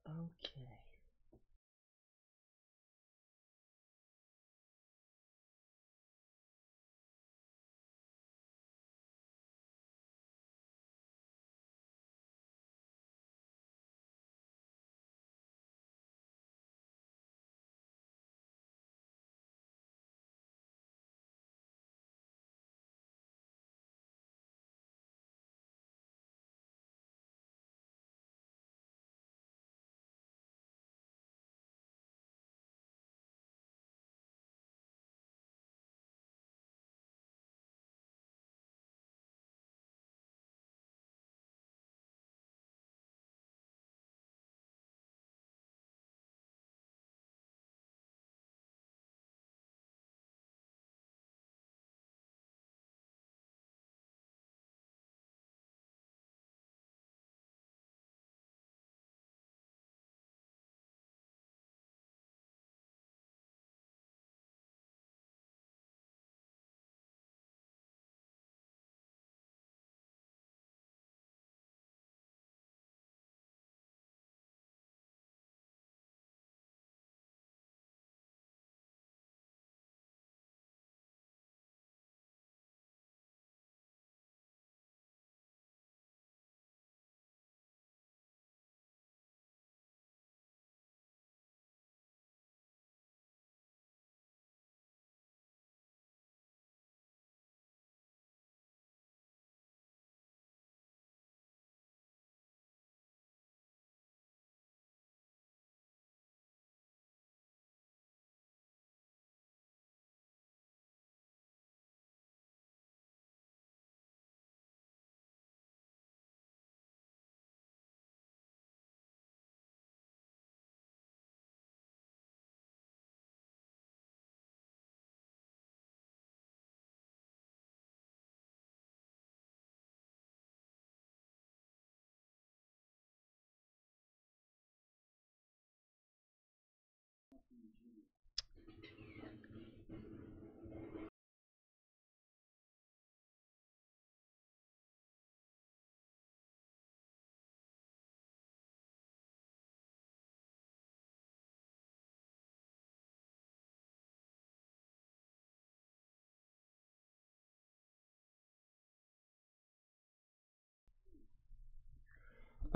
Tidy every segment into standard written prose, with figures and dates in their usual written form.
Okay.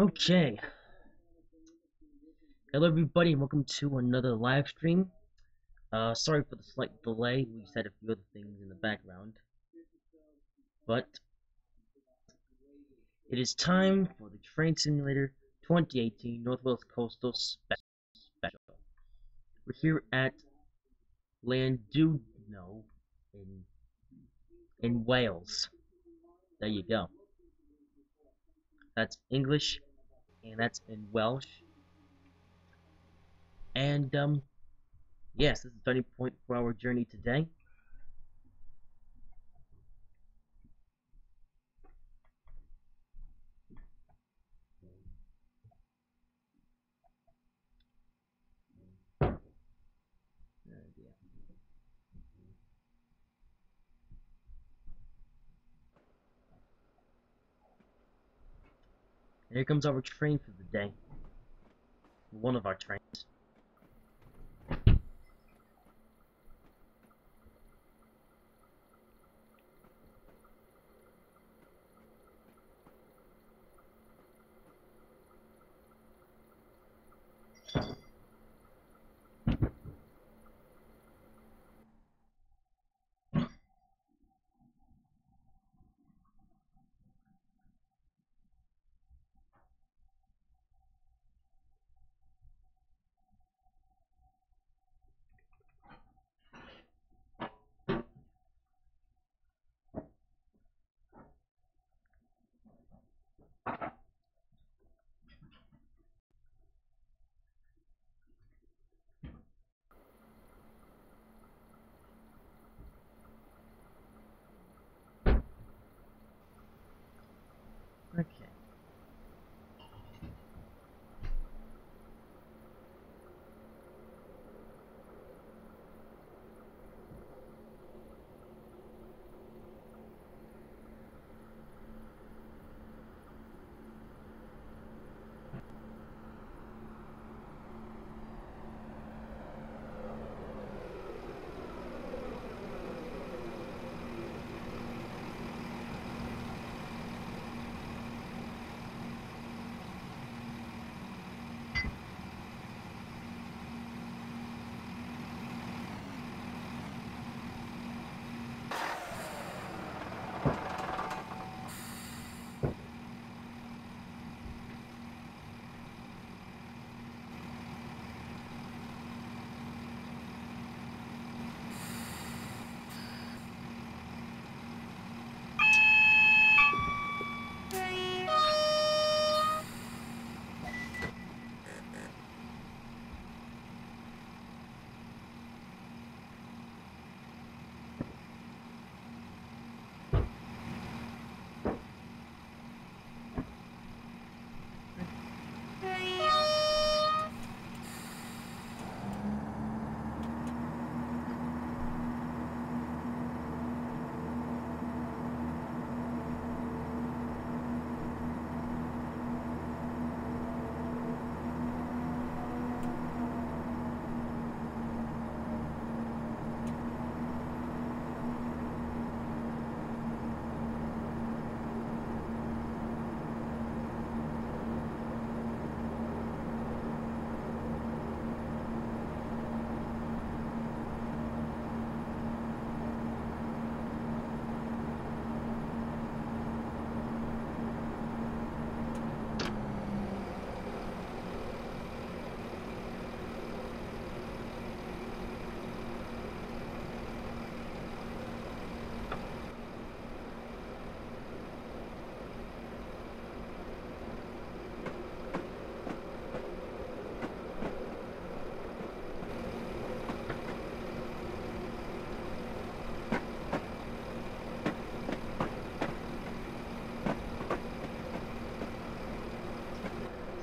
Okay. Hello everybody and welcome to another live stream. Sorry for the slight delay. We just had a few other things in the background. But it is time for the Train Simulator 2018 Northwest Coastal Special. We're here at Llandudno in Wales. There you go. That's English and that's in Welsh. And yes, this is the starting point for our journey today. And here comes our train for the day. One of our trains.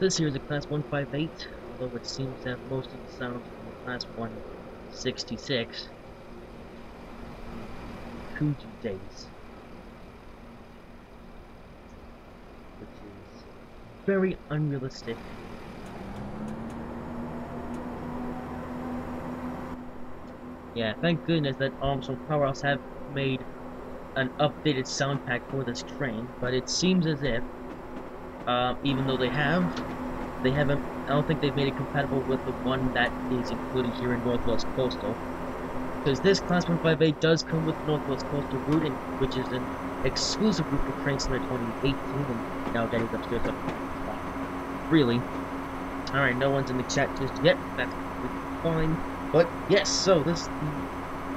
this here is a Class 158, although it seems that most of the sounds from the Class 166 Kuji days, which is very unrealistic. Yeah, thank goodness that Armstrong Powerhouse have made an updated sound pack for this train, but it seems as if, even though they haven't, I don't think they've made it compatible with the one that is included here in Northwest Coastal. Because this Class 158 does come with Northwest Coastal route, which is an exclusive route for Train Simulator 2018, and now getting upstairs up. Really? Alright, no one's in the chat just yet, that's fine. But yes, so this is the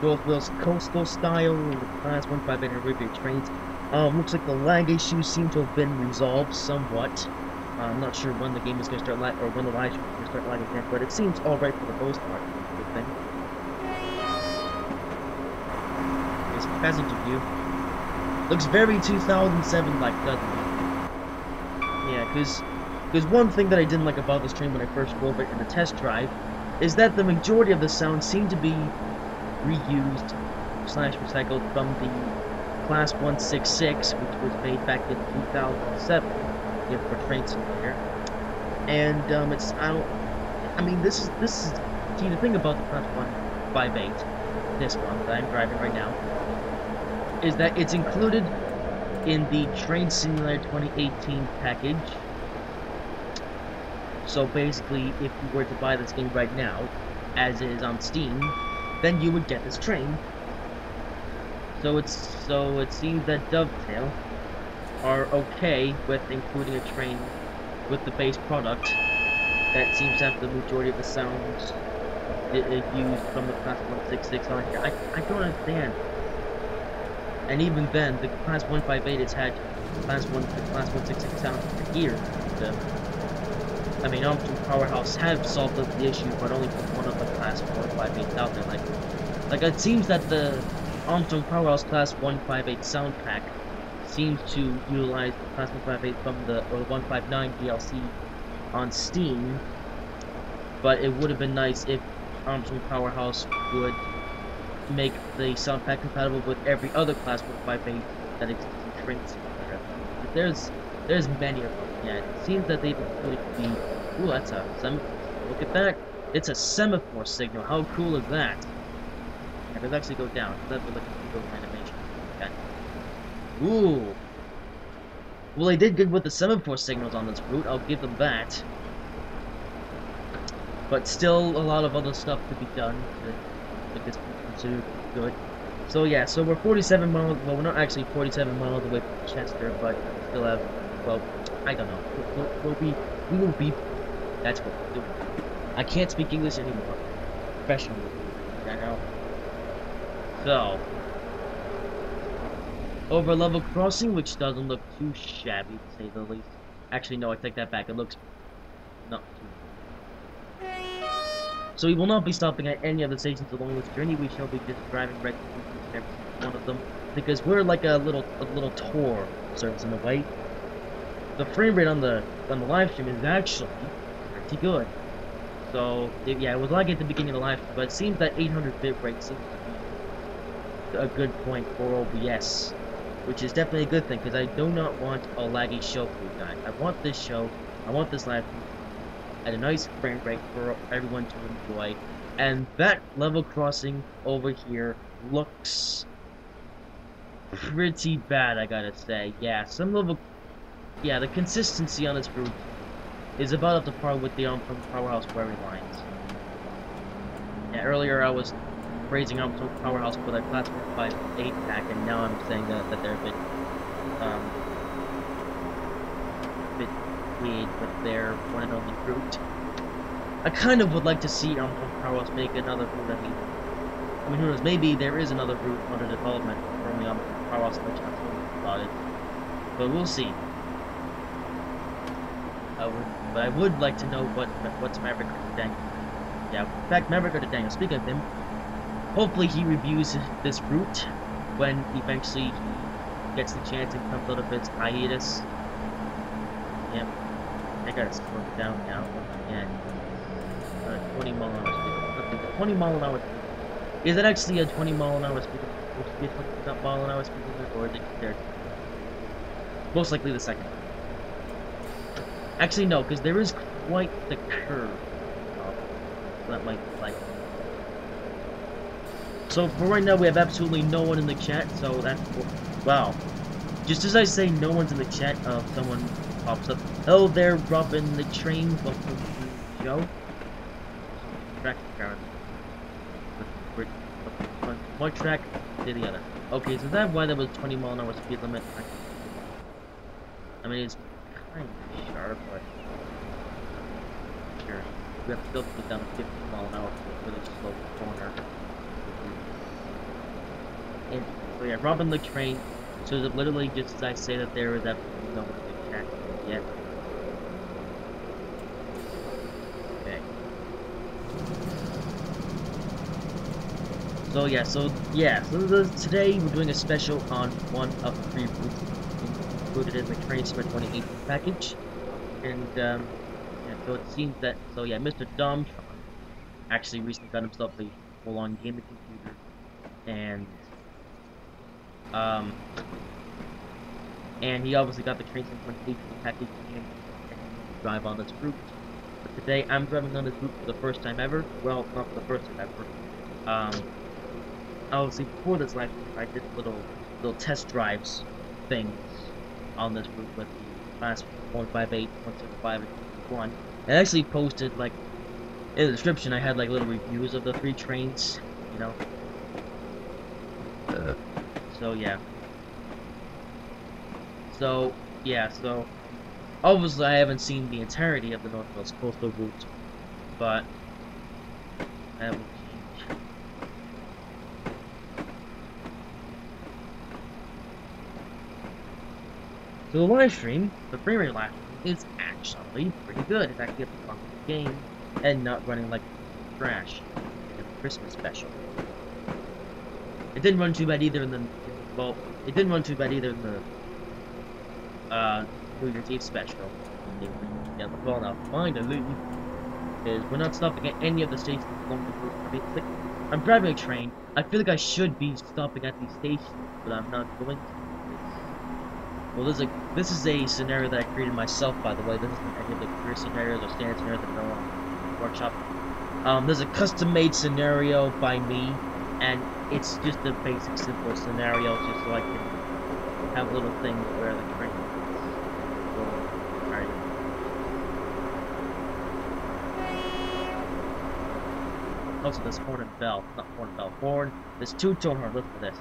Northwest Coastal style, the Class 158 Arrivia Trains. Looks like the lag issues seem to have been resolved somewhat. I'm not sure when the game is going to start lag, or when the live stream is going to start lagging again, but it seems alright for the most part. Good thing. This passenger view looks very 2007 like, doesn't it? Yeah, because one thing that I didn't like about this train when I first drove it in the test drive is that the majority of the sounds seem to be reused / recycled from the Class 166, which was made back in 2007 for Train Simulator. And it's I mean this is see, the thing about the Class 158, this one that I'm driving right now, is that it's included in the Train Simulator 2018 package. So basically, if you were to buy this game right now, as it is on Steam, then you would get this train. So it seems that Dovetail are okay with including a train with the base product that seems to have the majority of the sounds used from the Class 166 on here. I don't understand. And even then, the Class 158 has had Class 166 sounds for years. I mean, Armstrong Powerhouse have solved the issue, but only for one of the Class 158s out there. Like it seems that the Armstrong Powerhouse Class 158 sound pack seems to utilize the Class 158 from the 159 DLC on Steam, but it would have been nice if Armstrong Powerhouse would make the sound pack compatible with every other Class 158 that exists in Train Simulator. There's many of them. Yeah, it seems that they've included the... Ooh, that's a semaphore. Look at that. It's a semaphore signal. How cool is that? Yeah, let's actually go down. Let's look at the animation. Okay. Ooh. Well, they did good with the semaphore signals on this route. I'll give them that. But still, a lot of other stuff could be done to make this considered good. So yeah, so we're 47 miles... Well, we're not actually 47 miles away from Chester, but we still have... Well, I don't know. We will be. That's what we're doing. I can't speak English anymore. Professionally. I know. So. Over level crossing, which doesn't look too shabby, to say the least. Actually, no, I take that back. It looks not too. So we will not be stopping at any of the stations along this journey. We shall be just driving right through every one of them, because we're like a little tour service in a way. The frame rate on the live stream is actually pretty good. So yeah, it was like at the beginning of the live stream, but it seems that 800 bit rate seems to be a good point for OBS, which is definitely a good thing, because I do not want a laggy show for you guys. I want this show, I want this live stream at a nice frame rate for everyone to enjoy. And that level crossing over here looks pretty bad, I gotta say. Yeah, yeah, the consistency on this route is about up to par with the Armstrong Powerhouse query lines. Yeah, earlier I was praising Armstrong Powerhouse for their Class 158 pack, and now I'm saying that they're a bit weird with their one and only route. I kind of would like to see Armstrong Powerhouse make another route. I mean, who knows? Maybe there is another route under development from the Armstrong Powerhouse, which I'm told about it. But we'll see. But I would like to know what's Maverick or Daniel. Yeah, in fact, Maverick or Daniel. Speaking of him, hopefully he reviews this route when eventually he gets the chance and comes out of his hiatus. Yep. gotta slow it down now. And 20 mile an hour speed. 20 mile an hour. Is it actually a 20 mile an hour speed? Supposed to be a 20 mile an hour speed limit, or is it there? Most likely the second. Actually, no, because there is quite the curve. So that might be like. So for right now, we have absolutely no one in the chat. So that's wow. Just as I say, no one's in the chat. Someone pops up. Oh, they're robbing the train. Welcome to the show. Track apparently. One track to the other. Okay, so that's why there was 20 mile an hour speed limit. I mean, it's kind of sharp, but sure. We have to still put down a 50 mile an hour for a really slow corner. And so yeah, robbing the train. So is it literally just as I say that there is absolutely no one in the chat yet? Okay. So today we're doing a special on one of the 3 routes included in the Train Summer 2018 package, and yeah, so it seems that Mr. Domtron actually recently got himself a full-on gaming computer, and he obviously got the Train Summer 2018 package and drive on this route. But today I'm driving on this route for the first time ever. Well, not for the first time ever. Obviously before this live stream, I did little test drives things on this route with the class 158, 175, and 1. I actually posted, like, in the description, I had like little reviews of the 3 trains, you know. So obviously I haven't seen the entirety of the Northwest Coastal route, but that will change. So the live stream, the free rate live stream, is actually pretty good. It's actually a fun game and not running like trash in a Christmas special. It didn't run too bad either in the it didn't run too bad either in the New Year's Eve special. Yeah, well now finally is we're not stopping at any of the stations along the route. I mean, it's like, I'm driving a train. I feel like I should be stopping at these stations, but I'm not going to. Well, this is a scenario that I created myself, by the way. This isn't any of the career scenarios or standard scenarios that go on the workshop. There's a custom-made scenario by me, and it's just a basic, simple scenario, just so I can have little things where the train will. Alright. Also, this horn and bell, not horn and bell, horn. There's 2 tone horn. Listen to this.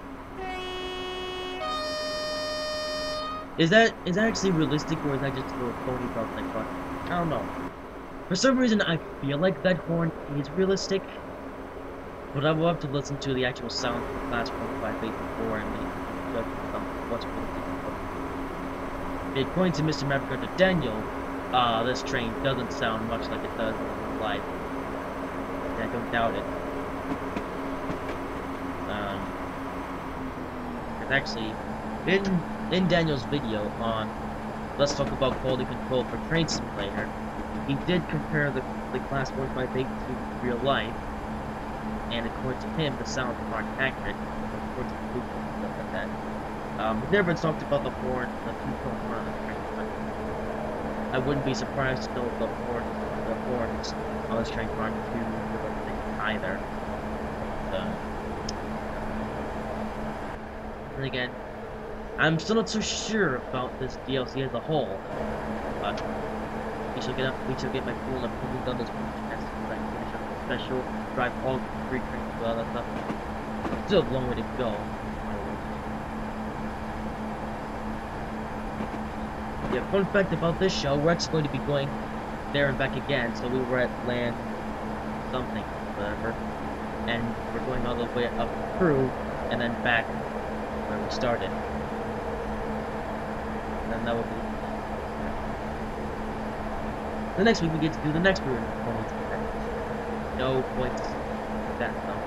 Is that actually realistic, or is that just a little phony belt thing? But I don't know. For some reason, I feel like that horn is realistic, but I will have to listen to the actual sound from Class 158 before and make a judgment on what's realistic. According to Mr. Maverick Daniel, this train doesn't sound much like it does in real life. And I don't doubt it. It's actually in Daniel's video on Let's Talk About Quality Control for Train Simulator, he did compare the Class 158 to real life, and according to him, the sounds aren't accurate, according to Google and stuff like that. We've never talked about the horn, the 2-tone horn on the train, but I wouldn't be surprised to know if the horns on this train aren't too realistic either. And again, I'm still not so sure about this DLC as a whole, but we shall get my full opinion on this test as I finish up the special, drive all 3 trains and all that stuff. Still a long way to go. Yeah, fun fact about this show, we're actually going to be going there and back again, so we were at land something, whatever, and we're going all the way up through, and then back where we started. And then that will be the next week we get to do the next route. No points like that though.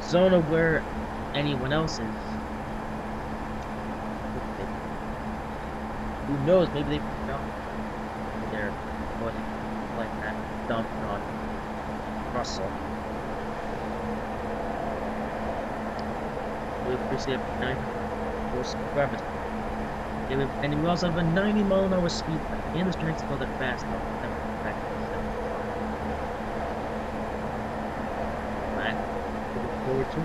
Zona where anyone else's. Who knows? Maybe they forgot their what like that dump on Russell. We appreciate 9 subscribers. And we also have a 90-mile-an-hour speed limit. And this train's go that fast though. Back. Look forward to.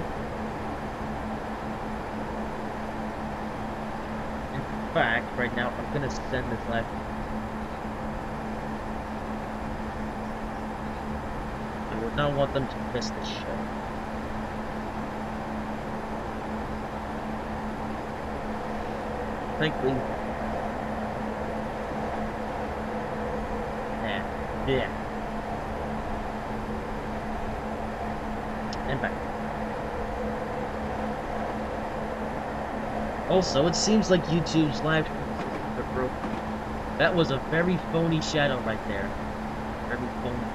In fact, right now I'm gonna send this live. I would not want them to miss this show. Thankfully. Yeah. And back. Also, it seems like YouTube's live streams are broken. That was a very phony shadow right there. Very phony.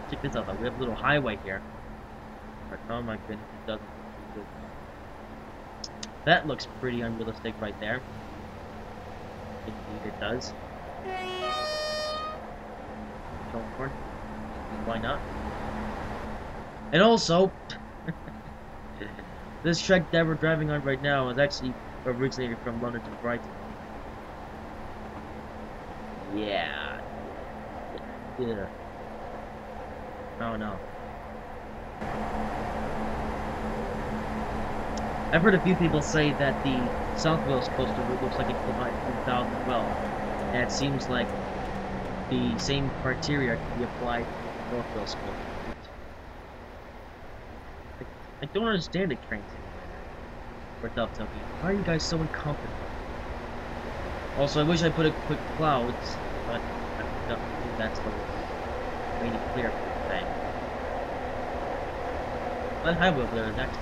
Check this out though. We have a little highway here. But oh my goodness, it doesn't look good. That looks pretty unrealistic right there. Indeed it does. Why not? And also, this track that we're driving on right now is actually originated from London to Brighton. Yeah. Yeah. Oh no. I've heard a few people say that the South Wales coastal route looks like it came out in 2012, and it seems like the same criteria can be applied to the North Wales coastal route. I don't understand the train for Dovetail Beach. Why are you guys so incompetent? Also, I wish I put a quick clouds, but I don't think that's what made it clear for the thing. That highway over there is actually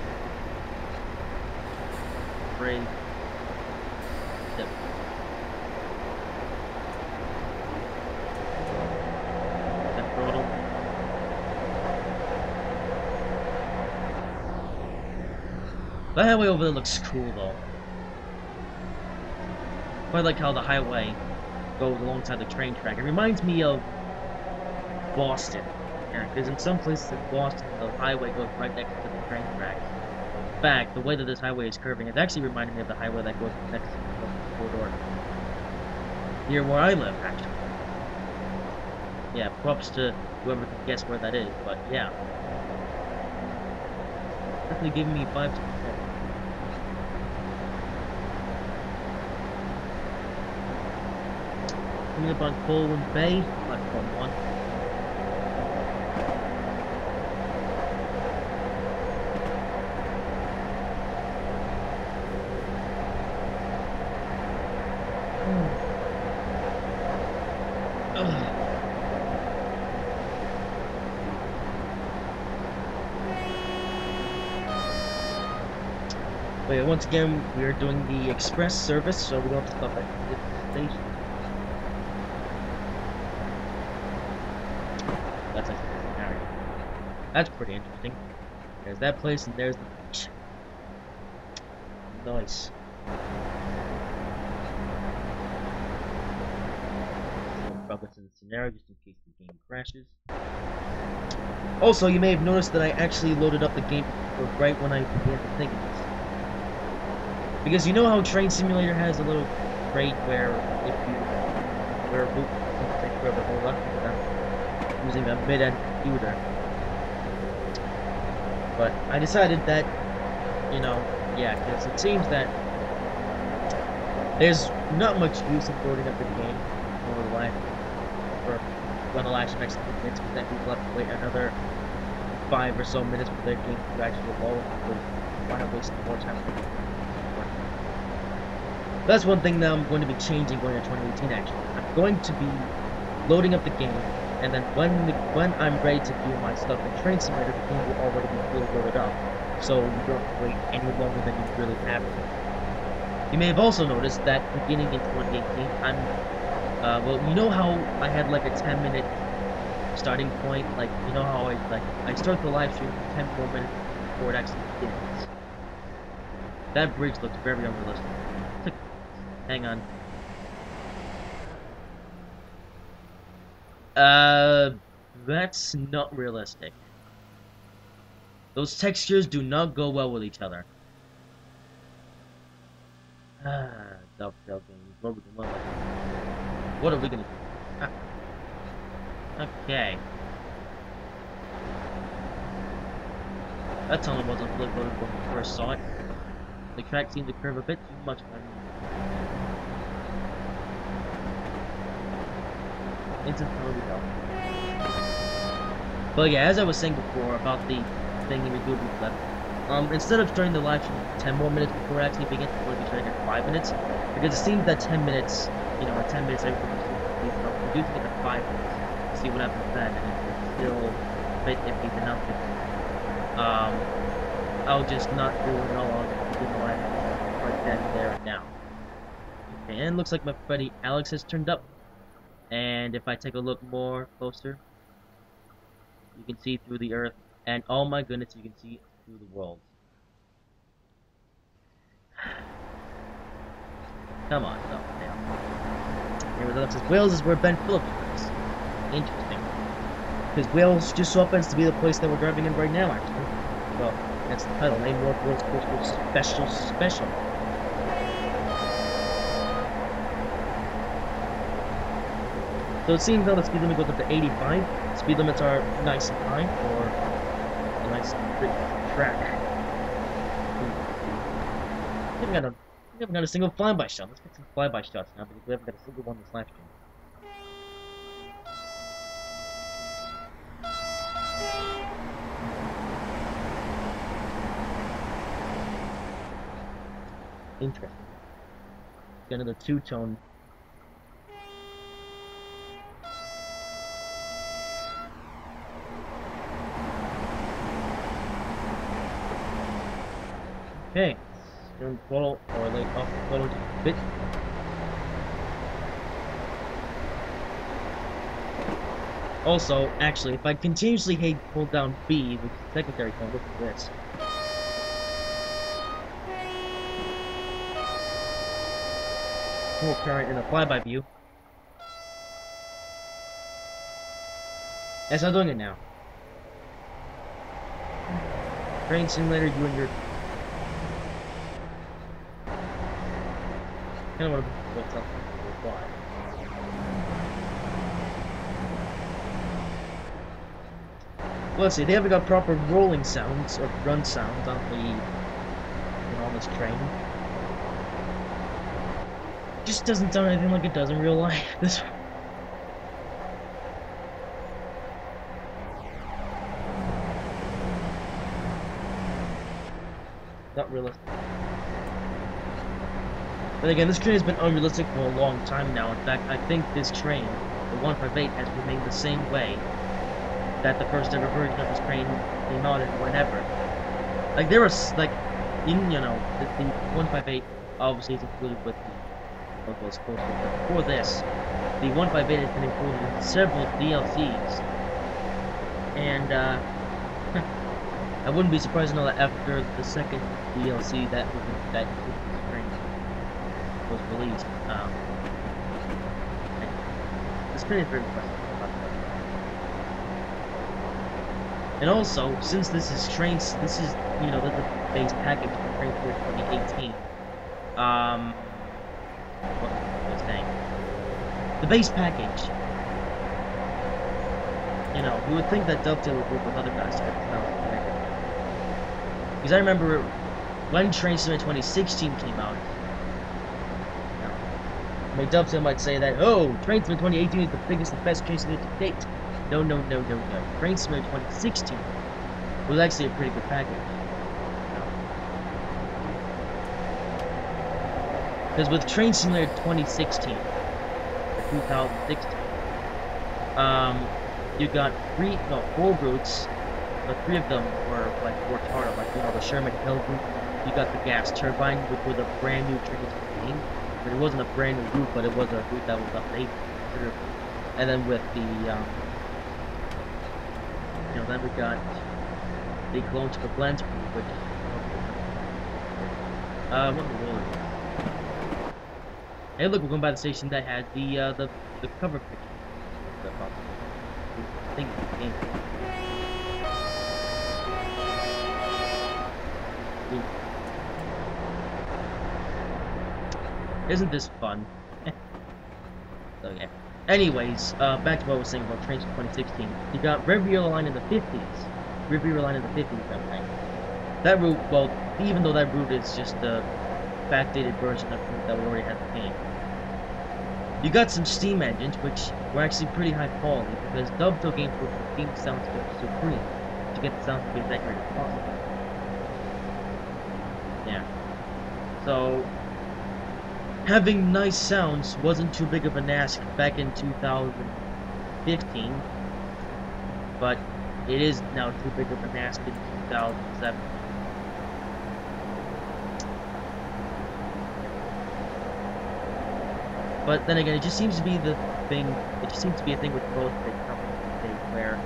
brave. Yep. That throttle. That highway over there looks cool though. Quite like how the highway goes alongside the train track. It reminds me of Boston. Because in some places in Boston, the highway goes right next to the train track. In fact, the way that this highway is curving, it's actually reminding me of the highway that goes next to the corridor near where I live, actually. Yeah, props to whoever can guess where that is, but yeah. Definitely giving me 5 to 10. Coming up on Colwyn Bay, platform 1. But once again, we are doing the express service, so we don't have to stop at the station. That's actually the scenario. That's pretty interesting. There's that place, and there's the beach. Nice. Progress in the scenario, just in case the game crashes. Also, you may have noticed that I actually loaded up the game right when I began to think of this. Because you know how Train Simulator has a little rate where if you where a route takes forever to hold up because I'm using a mid-end computer. But I decided that, you know, yeah, because it seems that there's not much use in loading up the game over the life for when the last next minutes, because then people have to wait another 5 or so minutes for their game to actually load. Why not waste more time? That's one thing that I'm going to be changing going into 2018. Actually, I'm going to be loading up the game, and then when I'm ready to do my stuff in Train Simulator, the game will already be fully loaded up, so you don't have to wait any longer than you really have to. You may have also noticed that beginning in 2018, I'm well, you know how I had like a 10-minute starting point. Like, you know how I start the live stream 10 more minutes before it actually begins. That bridge looks very unrealistic. Hang on. That's not realistic. Those textures do not go well with each other. Dovetail games. What are we gonna do? Okay. That tunnel wasn't fully loaded when we first saw it. The track seemed to curve a bit too much. Into the tunnel we go. But yeah, as I was saying before about the thing in the Google left, instead of starting the live stream 10 more minutes before it actually begins, we're going to be starting at 5 minutes, because it seems that 10 minutes, you know, at 10 minutes everything is reducing it to 5 minutes to see what happens then, and if it's still a bit iffy, then I'll just not do it at all. I'll just do the live right then, there, and now. Okay, and it looks like my buddy Alex has turned up, and if I take a look more closer, you can see through the earth, and oh my goodness, you can see through the world. Come on, no, damn. Here with Alexis. Wales is where Ben Phillips lives. Interesting. Because Wales just so happens to be the place that we're driving in right now, actually. Well, that's the title. Name North Wales Coastal Special. So it seems now the speed limit goes up to 85. Speed limits are nice and high for a nice big track. We haven't got a single flyby shot. Let's get some flyby shots now because we haven't got a single one this live stream. Interesting. Get another two-tone. Okay, don't throttle or lay off the throttle just a bit. Also, actually, if I continuously hold down B, which is the secondary tone, look at this. More current in the flyby view. Yes, I'm doing it now. Train simulator, you and your. I don't want to what's up why. Let's see, they haven't got proper rolling sounds or run sounds on this train. Just doesn't sound anything like it does in real life. This not realistic. But again, this train has been unrealistic for a long time now. In fact, I think this train, the 158, has remained the same way that the first ever version of this train came out in whenever. Like, there was, like, the 158 obviously is included with the locals coastal, but before this, the 158 has been included in several DLCs. And, I wouldn't be surprised to know that after the second DLC that included this train was released. This train is very impressive. And also, since this is the base package for Train 2018. What was I saying? The base package. You would think that Dovetail would work with other guys to get the sound connected. Because I remember when Train Simulator 2016 came out. Dovetail might say that, oh, Train Simulator 2018 is the biggest and best Train Simulator to date. No. Train Simulator 2016 was actually a pretty good package. Because with Train Simulator 2016, or 2016, you got 4 routes, but 3 of them worked harder, like, the Sherman Hill route. You got the gas turbine, which was a brand new train to but it wasn't a brand new route, but it was a route that was updated considerably. And then with the then we got the clones for Blends, which what the roller is. Hey, look, we're going by the station that had the cover picture. The thing in the game. Isn't this fun? So yeah. Anyways, back to what I was saying about Trains from 2016. You got Riviera Line in the 50s. Riviera Line in the 50s, that thing. That route, well, even though that route is just a backdated version of route that we already had in the game. You got some steam engines, which were actually pretty high quality, because Dovetail Games were the soundscape supreme to get the sounds to be as accurate as possible. Yeah. So, having nice sounds wasn't too big of an ask back in 2015, but it is now too big of an ask in 2007. But then again, it just seems to be the thing. It just seems to be a thing with both big companies, where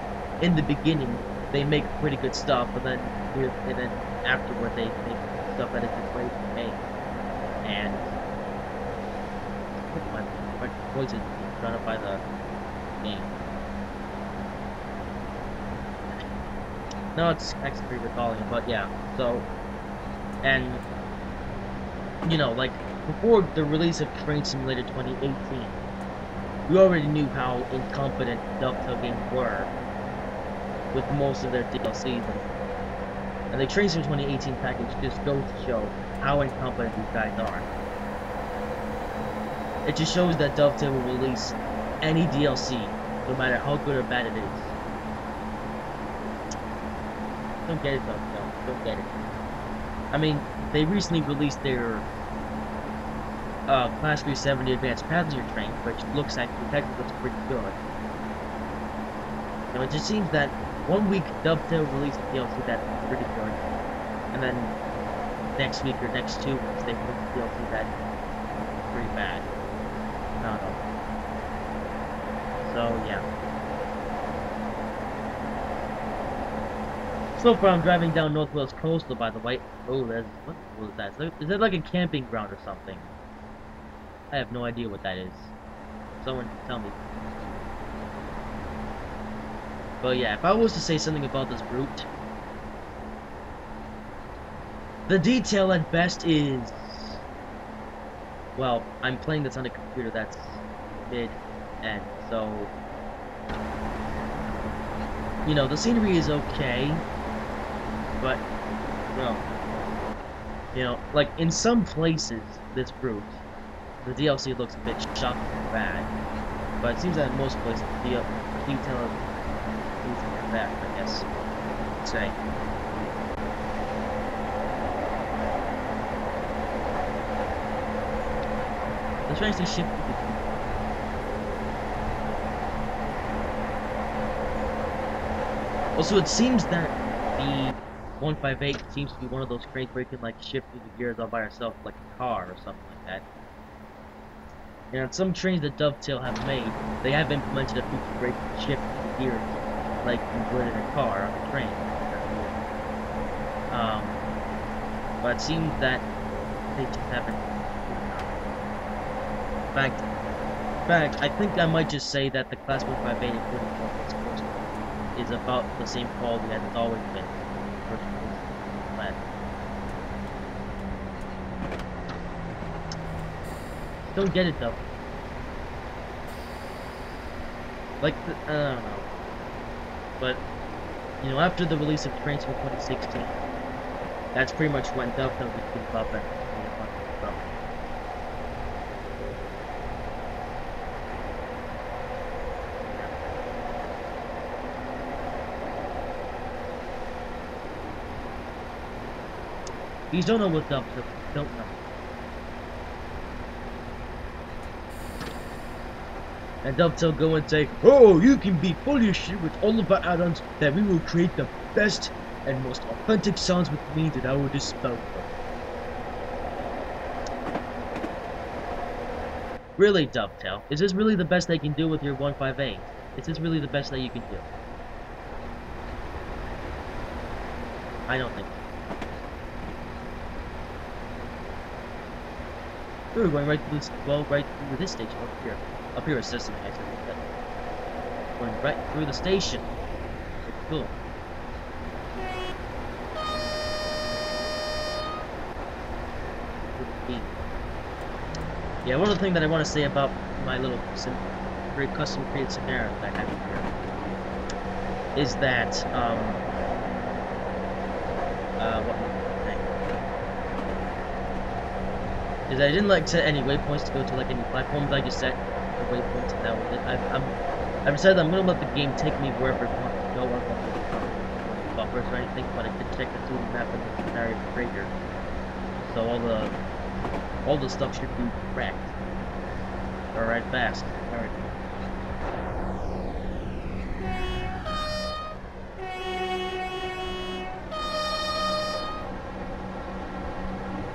in the beginning they make pretty good stuff, and then afterward they make stuff that isn't great to make. And my voice is drawn up by the game. No, it's actually recalling it, but yeah. So, and you know, like, before the release of Train Simulator 2018, we already knew how incompetent Dovetail Games were with most of their DLCs, and the Train Sim 2018 package just goes to show how incompetent these guys are. It just shows that Dovetail will release any DLC, no matter how good or bad it is. Don't get it, Dovetail. Don't get it. I mean, they recently released their Class 370 Advanced Passenger Train, which looks pretty good. You know, it just seems that one week Dovetail released a DLC that's pretty good, and then next week or next 2 weeks they release a DLC that's pretty bad. I don't know. So yeah. So far, I'm driving down North Wales Coastal, by the way. Oh, what was that? Is that like a camping ground or something? I have no idea what that is. Someone can tell me. But yeah, if I was to say something about this route, the detail at best is, well, I'm playing this on a computer that's mid-end, so, you know, the scenery is okay, but, well, you know, like, in some places, this route, the DLC looks a bit shocking and bad, but it seems that in most places, the detail is bad, I guess, I'd say. Let's try to shift. Also, it seems that the 158 seems to be one of those trains where you can, like, shift through the gears all by yourself, like a car or something like that. And on some trains that Dovetail have made, they have implemented a feature where you can shift through the gears like you would in a car on a train. But it seems that they just haven't. In fact, I think I might just say that the Class 158 including is about the same quality as it's always been. Don't get it though. Like, I don't know. But, you know, after the release of Trains from 2016, that's pretty much when Dovetail would keep up and stuff. These don't know what Dovetail don't know. And Dovetail go and say, "Oh, you can be fully assured with all of our add-ons that we will create the best and most authentic sounds with means at our disposal." Really, Dovetail? Is this really the best they can do with your 158? Is this really the best that you can do? I don't think so. We're going right through this, well, right through this station up here. Up here is Sesame, I said that. Going right through the station. It's cool. Yeah, one of the things that I want to say about my little very custom created scenario that I have here is that, what was I saying? Is I didn't like set any waypoints to go to like any platforms. I just set the waypoints and that was it. I've decided I'm gonna let the game take me wherever it wants to go. I don't want to buffers or anything, but I can check the 2D map and the scenario trigger. So all the stuff should be correct. Alright, fast. Alright.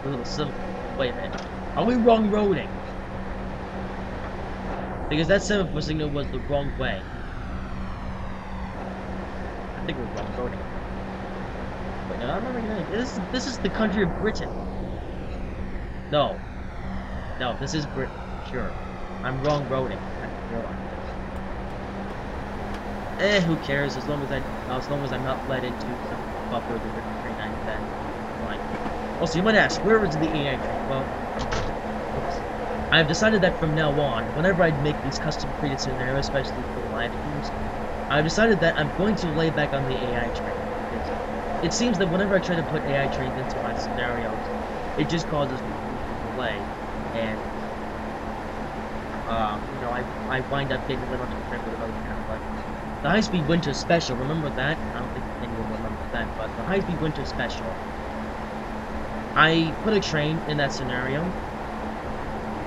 A little simple. Wait a minute. Are we wrong roading? Because that semaphore signal was the wrong way. I think we're wrong roading. Wait, no, I'm not really. This is the country of Britain. No. No, this is Britain. Sure. I'm wrong roading. Who cares? As long as I'm not led into some buffer of the VirginTrain 9, then fine. Also, you might ask, where is the AI train? Well, oops. I've decided that from now on, whenever I make these custom created scenarios, especially for live streams, I've decided that I'm going to lay back on the AI train. Because it seems that whenever I try to put AI trains into my scenarios, it just causes me to delay, and you know, I wind up getting a little concerned with other kind of like the high-speed winter special. Remember that? I don't think anyone remembers that, but the high-speed winter special. I put a train in that scenario,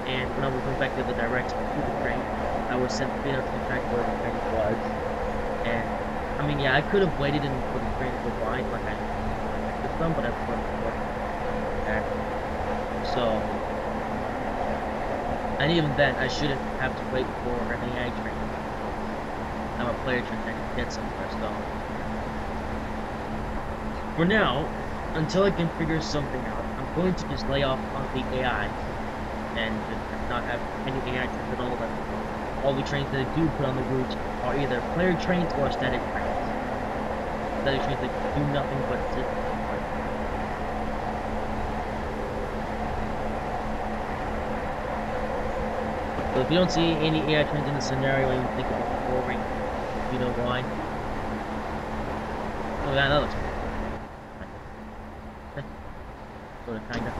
and when I was going back the other direction to the train, I was sent to the track where the train was. And I mean, yeah, I could have waited and put the train to go by like I could have done, but I wasn't back. So. And even then, I shouldn't have to wait for an AI train. I'm a player train that can get somewhere, so... For now, until I can figure something out, I'm going to just lay off on the AI and just not have any AI trains at all. That all the trains that I do put on the route are either player trains or static trains. Static trains that do nothing but sit. So if you don't see any AI trains in the scenario and you think it's boring, you know why. Oh yeah, that looks cool. Sort of, kinda.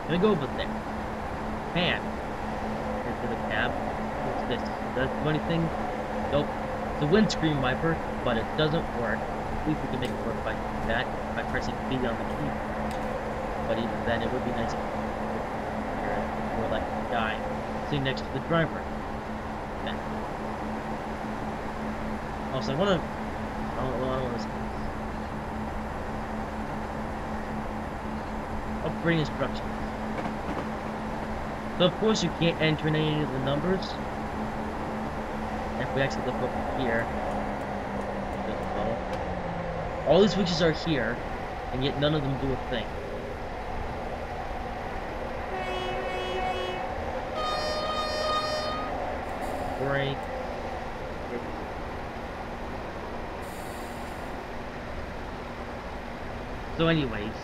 Gonna go over there. Man. Into the cab. What's this? Does it do anything? Nope. It's a windscreen wiper, but it doesn't work. At least we can make it work by that, by pressing B on the key. But even then, it would be nice if or like a guy sitting next to the driver. Okay. Also, I don't want to. Upgrading instructions. So of course you can't enter any of the numbers. If we actually look over here, all these switches are here, and yet none of them do a thing. Break. So anyways,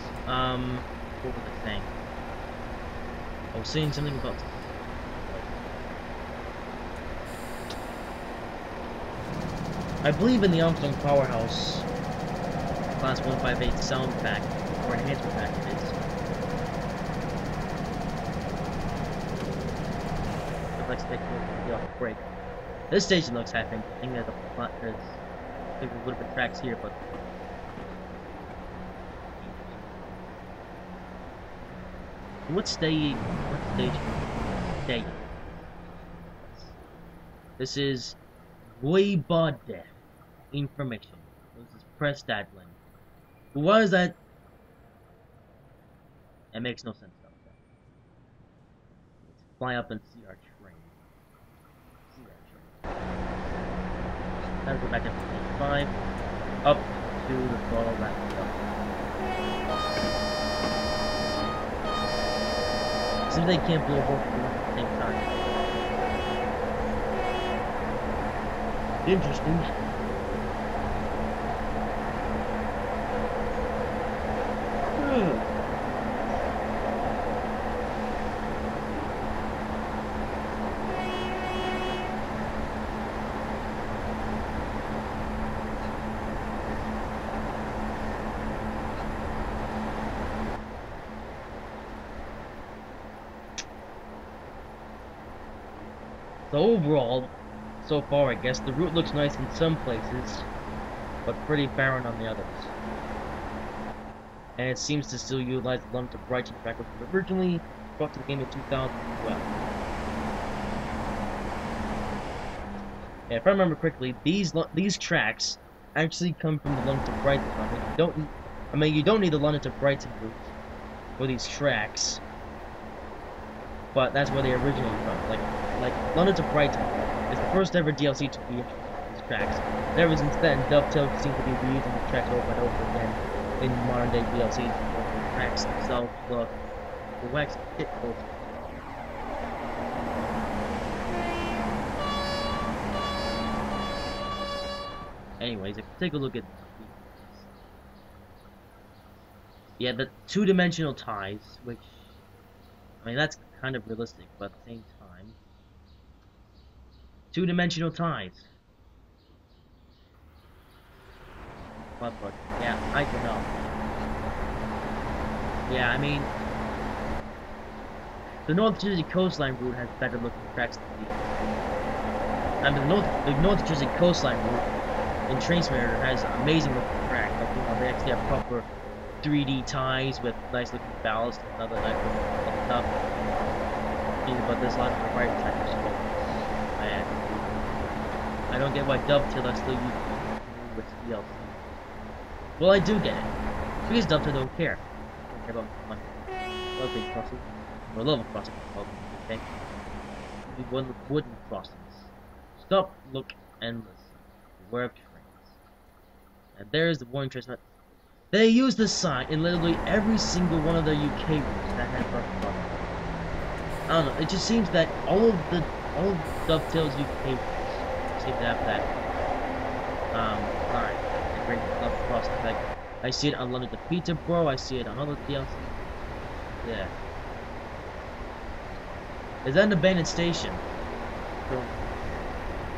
what was I saying? I was saying something about... I believe in the Armstrong Powerhouse Class 158 sound pack, or enhancement pack it is. Let's take a break. This station looks half interesting. There's a little bit of tracks here, but what station? Stay. This is way bad information. This is press daddling. But why is that? It makes no sense though. Let's fly up and see our train. Now go back up to 5. up to the throttle back up. Seems they can't blow both of them at the same time. Interesting. So overall, so far I guess, the route looks nice in some places, but pretty barren on the others. And it seems to still utilize the London to Brighton track, which was originally brought to the game in 2012. And if I remember correctly, these tracks actually come from the London to Brighton route. You don't need the London to Brighton route for these tracks, but that's where they originated from. Like London to Brighton is the first ever DLC to be introduced to these tracks. And ever since then, Dovetail seems to be reusing the tracks over and over again in modern day DLC. The tracks themselves look the wax pit culture. Anyways, if you take a look at the two-dimensional ties, which I mean that's kind of realistic, but at the same time, two-dimensional ties. But yeah, I don't know. Yeah, I mean, the North Jersey coastline route has better looking tracks than these. I mean, the North Jersey coastline route in Train Simulator has amazing looking tracks. Like, you know, they actually have proper 3D ties with nice looking ballast and other nice looking stuff. But there's a lot of the right track as well. I don't get why Dovetail are still using with DLC. Well, I do get it. Because Dovetail don't care. They don't care about money. Level crossing. Or level crossing, okay? Wooden crossings. Stop, look, and listen. Beware of trains. And there's the warning trains. They use this sign in literally every single one of their UK routes that have rough crossings. I don't know, it just seems that all of Dovetail's UK routes seem to have that line. They bring love across the back. I see it on London to Peterborough, I see it on other DLC. Yeah. Is that an abandoned station?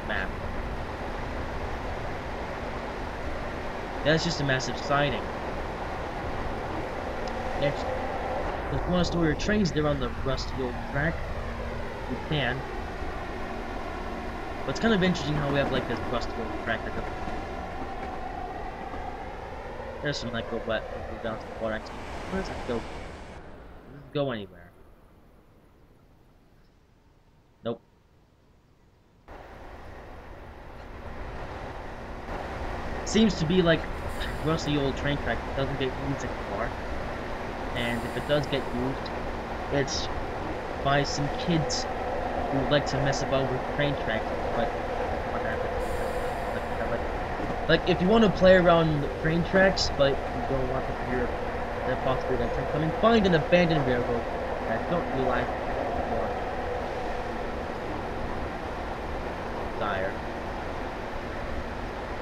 Map. Yeah, it's just a massive siding. Next, if you want to store your trains there on the rusty old track, you can. But it's kind of interesting how we have like this rusty old track that doesn't. There's some like go down to the water. Actually, where does that go? Does it go anywhere? Nope. Seems to be like rusty old train track that doesn't get used anymore. And if it does get used, it's by some kids who like to mess about with train tracks. But what happens? Like if you want to play around train tracks, but you don't want to hear the possibility of train coming, find an abandoned railroad that don't rely on dire.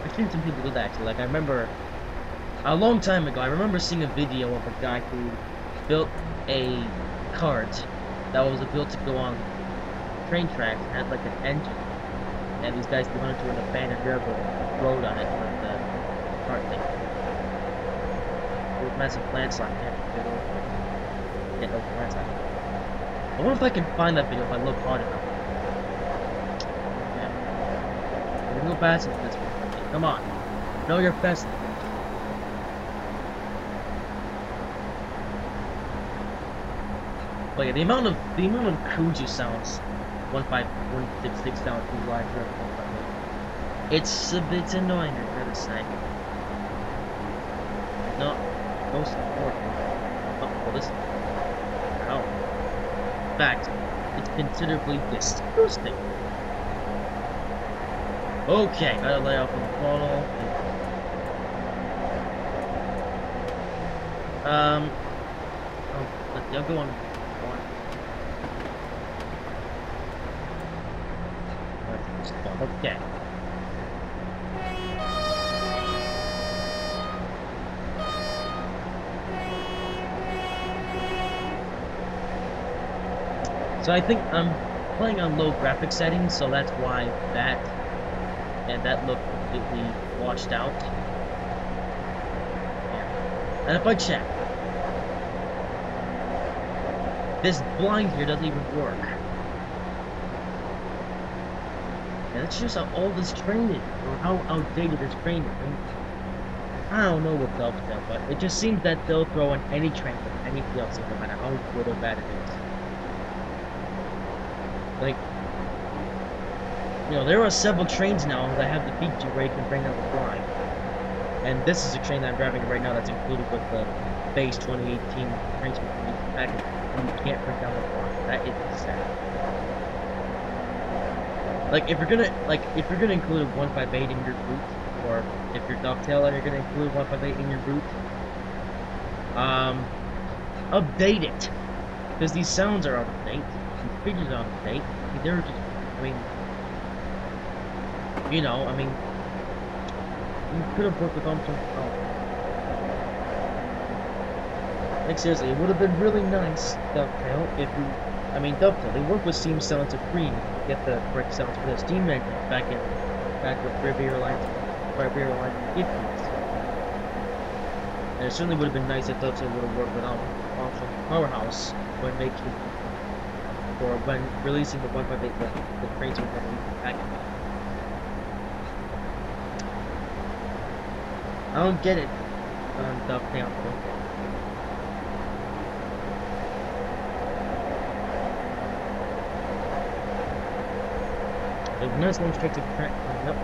I've seen some people do that actually. Like I remember a long time ago, I remember seeing a video of a guy who built a cart that was built to go on train tracks and had like an engine. And these guys went into an abandoned road on it with the cart thing. It was massive landslide. Get over landslide. I wonder if I can find that video if I look hard enough. Yeah. There's no faster than this one. Come on. Know your best. But yeah, the amount of Kuju sounds 15166 sounds in live here. It's a bit annoying, I gotta say. Not most important. Oh, well, this. Ow. In fact, it's considerably disgusting. Okay, gotta lay off on the throttle. Oh, let's see, I'll go on. Okay. So I think I'm playing on low graphic settings, so that's why that and that look completely washed out. Yeah. And if I check, this blind here doesn't even work. And that's just how old this train is, or how outdated this train is. I don't know what they'll tell, but it just seems that they'll throw on any train with any DLC, no matter how good or bad it is. Like, you know, there are several trains now that have the feature where you can bring out the blind. And this is a train that I'm driving right now that's included with the base 2018 train package. And you can't bring down the blind. That is sad. Like if you're gonna include a 158 in your route, or if you're Dovetail and you're gonna include 158 in your route, update it. Because these sounds are out of date, these figures are out of date. I mean, they're just, I mean, you know, I mean, you could have worked with Armstrong. Oh. Like seriously, it would have been really nice, Dovetail, if you, I mean, Dovetail, they work with Steam Sound Supreme to get the correct sounds for the Steam engine back with Arrivia Line 50s. And it certainly would have been nice if Dovetail would have worked with Armstrong Powerhouse when making, or when releasing the 158 the trains with the package. I don't get it, Dovetail. The nice long stretch of track coming up.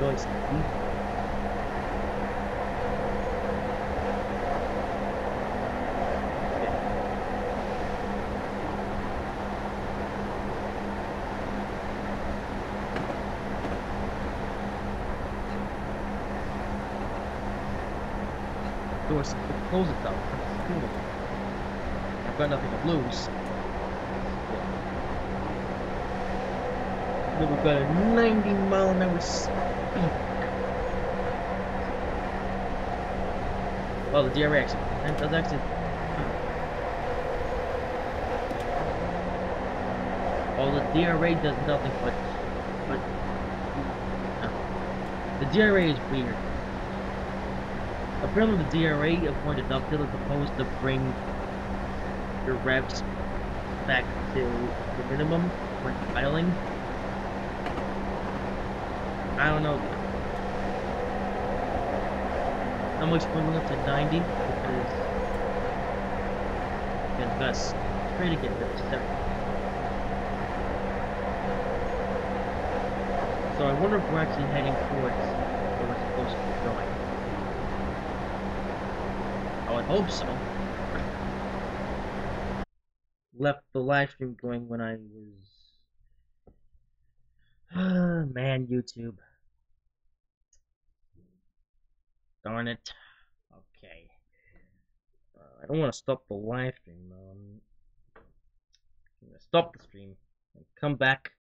Really steep. Doors close it though. I've got nothing to lose. Then we've got a 90-mile-an-hour speed. Oh, the DRA actually. That's actually. Oh, the DRA does nothing but. The DRA is weird. Apparently, the DRA, according to Dovetail, is supposed to bring your revs back to the minimum when idling. I don't know. I'm going up to 90 because that's trying to get to 70. So I wonder if we're actually heading towards where we're supposed to be going. I would hope so. Left the live stream going when I was... man, YouTube. Darn it. Okay. I don't want to stop the live stream though. I'm gonna stop the stream and come back